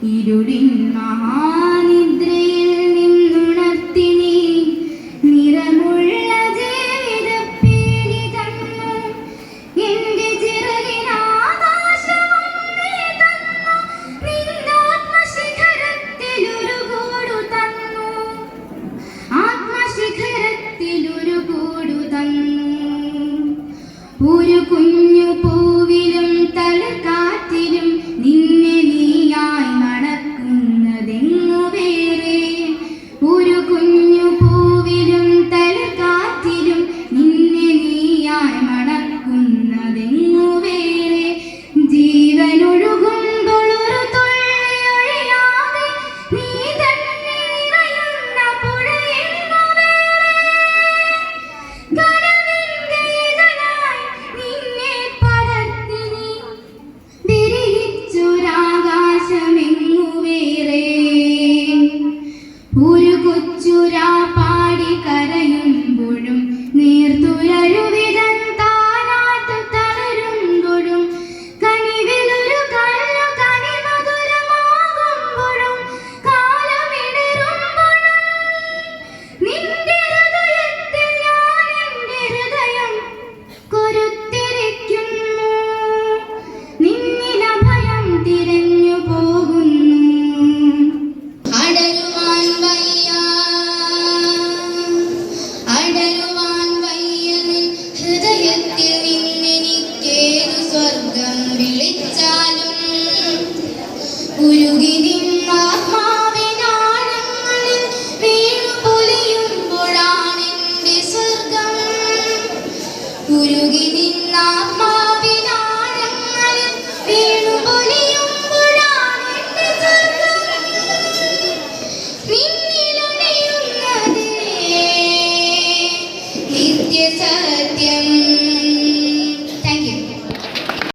ഇരുളിൻ മഹാനിദ്രയിൽ നിന്നുണർത്തി നീ നിറമുള്ള ജീവിതപ്പേരി തന്നു. എന്റെ ചിറകിനാകാശവും നീ തന്നു. നിന്നാത്മശിഖരത്തിലൊരു കൂടു തന്നു. ആത്മശിഖരത്തിലൊരു കൂടു തന്നു. ഒരു കുഞ്ഞു പൂവിലും തളിർക്കാറ്റിലും നിന്നെ നീയായി നടക്കുന്നതെങ്ങു വേറെ. ഒരു കുഞ്ഞു പൂവിലും തളിർക്കാറ്റിലും നിന്നെ നീയായി നടക്കുന്നതെങ്ങു വേറെ. ജീവനൊഴുകുമ്പോൾ ഒരു തുള്ളി ഒഴിയാതെ നീ തന്നെ നിറയുന്ന പുഴയെങ്ങു വേറെ. കനവിന്റെ ഇതളായി നിന്നെ പടർത്തി നീ വിരിയിച്ചൊരാകാശമെങ്ങു വേറെ. ഒരു കൊച്ചുരാ പാടി കരയുമ്പോഴും നീർത്തുരഴുവിതൻ താരാട്ട് തളരുമ്പോഴും കനിവിലൊരു കള്ളു കനിമധുരമാകുമ്പോഴും കാലമിടറുമ്പോഴും നിന്റെ ഹൃദയത്തിൽ ഞാൻ എന്റെ ഹൃദയം കൊരുത്തിരിക്കുന്നു. നിന്നിൽ അഭയം തിരഞ്ഞു പോകുന്നു. അടരുവാൻ വയ്യ, അടരുവാൻ വയ്യ നിൻ ഹൃദയത്തിൽ നിന്നെനിക്കേതു സ്വർഗം വിളിച്ചാലും ഉരുകി നിൻ